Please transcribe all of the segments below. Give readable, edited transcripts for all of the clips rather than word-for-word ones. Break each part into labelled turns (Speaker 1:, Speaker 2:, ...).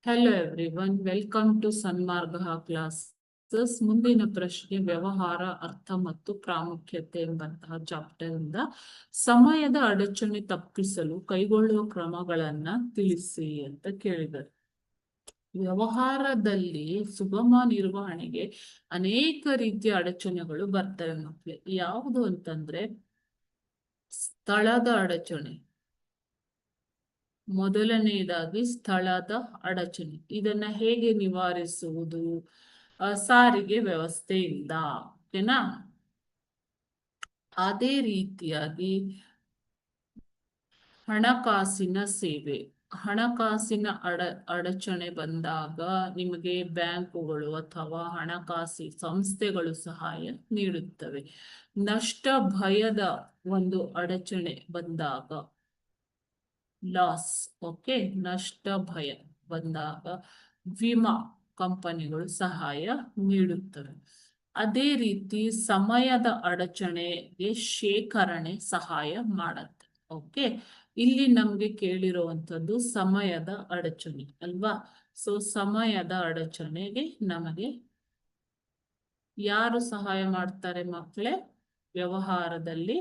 Speaker 1: Hello everyone, welcome to Sanmarga classes. ಮುಂದಿನ ಪ್ರಶ್ನೆ ವ್ಯವಹಾರ, ಅರ್ಥ ಮತ್ತು ಪ್ರಾಮುಖ್ಯತೆ ಎಂಬಂತಹ ಚಾಪ್ಟರ್ ಇಂದ ಸಮಯದ ಅಡಚಣೆ ತಪ್ಪಿಸಲು ಕೈಗೊಳ್ಳುವ ಕ್ರಮಗಳನ್ನ ತಿಳಿಸಿ ಅಂತ ಕೇಳಿದರು. ವ್ಯವಹಾರದಲ್ಲಿ ಸುಗಮ ನಿರ್ವಹಣೆಗೆ ಅನೇಕ ರೀತಿಯ ಅಡಚಣೆಗಳು ಬರ್ತವೆ ಮಕ್ಕಳೇ. ಯಾವುದು ಅಂತಂದ್ರೆ ಸ್ಥಳದ ಅಡಚಣೆ. ಮೊದಲನೆಯದಾಗಿ ಸ್ಥಳದ ಅಡಚಣೆ. ಇದನ್ನ ಹೇಗೆ ನಿವಾರಿಸುವುದು? ಸಾರಿಗೆ ವ್ಯವಸ್ಥೆಯಿಂದ, ಓಕೆನಾ? ಅದೇ ರೀತಿಯಾಗಿ ಹಣಕಾಸಿನ ಸೇವೆ. ಹಣಕಾಸಿನ ಅಡಚಣೆ ಬಂದಾಗ ನಿಮಗೆ ಬ್ಯಾಂಕುಗಳು ಅಥವಾ ಹಣಕಾಸಿ ಸಂಸ್ಥೆಗಳು ಸಹಾಯ ನೀಡುತ್ತವೆ. ನಷ್ಟ ಭಯದ ಒಂದು ಅಡಚಣೆ ಬಂದಾಗ, ಲಾಸ್, ಓಕೆ, ನಷ್ಟ ಭಯ ಬಂದಾಗ ವಿಮಾ ಕಂಪನಿಗಳು ಸಹಾಯ ನೀಡುತ್ತವೆ. ಅದೇ ರೀತಿ ಸಮಯದ ಅಡಚಣೆಗೆ ಶೇಖರಣೆ ಸಹಾಯ ಮಾಡುತ್ತೆ. ಓಕೆ, ಇಲ್ಲಿ ನಮ್ಗೆ ಕೇಳಿರುವಂತದ್ದು ಸಮಯದ ಅಡಚಣೆ ಅಲ್ವಾ? ಸೊ ಸಮಯದ ಅಡಚಣೆಗೆ ನಮಗೆ ಯಾರು ಸಹಾಯ ಮಾಡ್ತಾರೆ ಮಕ್ಕಳೇ? ವ್ಯವಹಾರದಲ್ಲಿ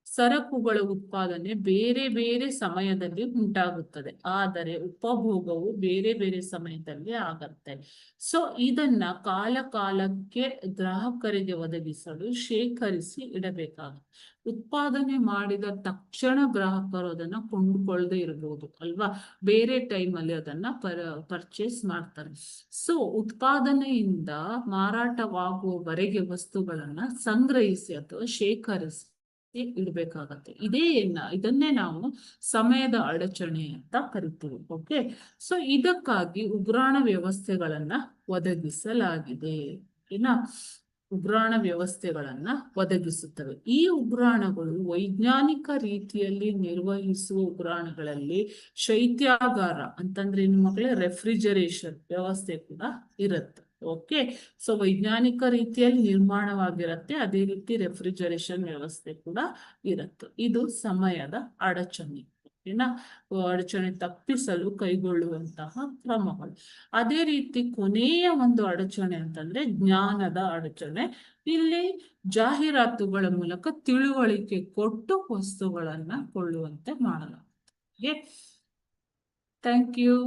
Speaker 1: ಸರಕುಗಳ ಉತ್ಪಾದನೆ ಬೇರೆ ಬೇರೆ ಸಮಯದಲ್ಲಿ ಉಂಟಾಗುತ್ತದೆ, ಆದರೆ ಉಪಭೋಗವು ಬೇರೆ ಬೇರೆ ಸಮಯದಲ್ಲಿ ಆಗತ್ತೆ. ಸೊ ಇದನ್ನ ಕಾಲ ಕಾಲಕ್ಕೆ ಗ್ರಾಹಕರಿಗೆ ಒದಗಿಸಲು ಶೇಖರಿಸಿ ಇಡಬೇಕಾಗುತ್ತೆ. ಉತ್ಪಾದನೆ ಮಾಡಿದ ತಕ್ಷಣ ಗ್ರಾಹಕರು ಅದನ್ನ ಕೊಂಡುಕೊಳ್ಳದೆ ಇರಬಹುದು ಅಲ್ವಾ? ಬೇರೆ ಟೈಮಲ್ಲಿ ಅದನ್ನ ಪರ್ಚೇಸ್ ಮಾಡ್ತಾರೆ. ಸೊ ಉತ್ಪಾದನೆಯಿಂದ ಮಾರಾಟವಾಗುವವರೆಗೆ ವಸ್ತುಗಳನ್ನ ಸಂಗ್ರಹಿಸಿ ಅಥವಾ ಶೇಖರಿಸಿ ಇಡಬೇಕಾಗತ್ತೆ. ಇದನ್ನೇ ನಾವು ಸಮಯದ ಅಡಚಣೆ ಅಂತ ಕರಿತೀವಿ. ಓಕೆ, ಸೊ ಇದಕ್ಕಾಗಿ ಉಗ್ರಾಣ ವ್ಯವಸ್ಥೆಗಳನ್ನ ಒದಗಿಸಲಾಗಿದೆ. ಏನ ಉಗ್ರಾಣ ವ್ಯವಸ್ಥೆಗಳನ್ನ ಒದಗಿಸುತ್ತವೆ. ಈ ಉಗ್ರಾಣಗಳು ವೈಜ್ಞಾನಿಕ ರೀತಿಯಲ್ಲಿ ನಿರ್ವಹಿಸುವ ಉಗ್ರಾಣಗಳಲ್ಲಿ ಶೈತ್ಯಾಗಾರ ಅಂತಂದ್ರೆ ನಿಮ್ಮ ಮಕ್ಕಳೇ ರೆಫ್ರಿಜರೇಷನ್ ವ್ಯವಸ್ಥೆ ಕೂಡ ಇರುತ್ತೆ. ಓಕೆ, ಸೊ ವೈಜ್ಞಾನಿಕ ರೀತಿಯಲ್ಲಿ ನಿರ್ಮಾಣವಾಗಿರುತ್ತೆ, ಅದೇ ರೀತಿ ರೆಫ್ರಿಜರೇಷನ್ ವ್ಯವಸ್ಥೆ ಕೂಡ ಇರುತ್ತೆ. ಇದು ಸಮಯದ ಅಡಚಣೆ. ಓಕೆನಾ? ಅಡಚಣೆ ತಪ್ಪಿಸಲು ಕೈಗೊಳ್ಳುವಂತಹ ಕ್ರಮಗಳು. ಅದೇ ರೀತಿ ಕೊನೆಯ ಒಂದು ಅಡಚಣೆ ಅಂತಂದ್ರೆ ಜ್ಞಾನದ ಅಡಚಣೆ. ಇಲ್ಲಿ ಜಾಹೀರಾತುಗಳ ಮೂಲಕ ತಿಳುವಳಿಕೆ ಕೊಟ್ಟು ವಸ್ತುಗಳನ್ನ ಕೊಳ್ಳುವಂತೆ ಮಾಡಲಾಗುತ್ತೆ. Thank you.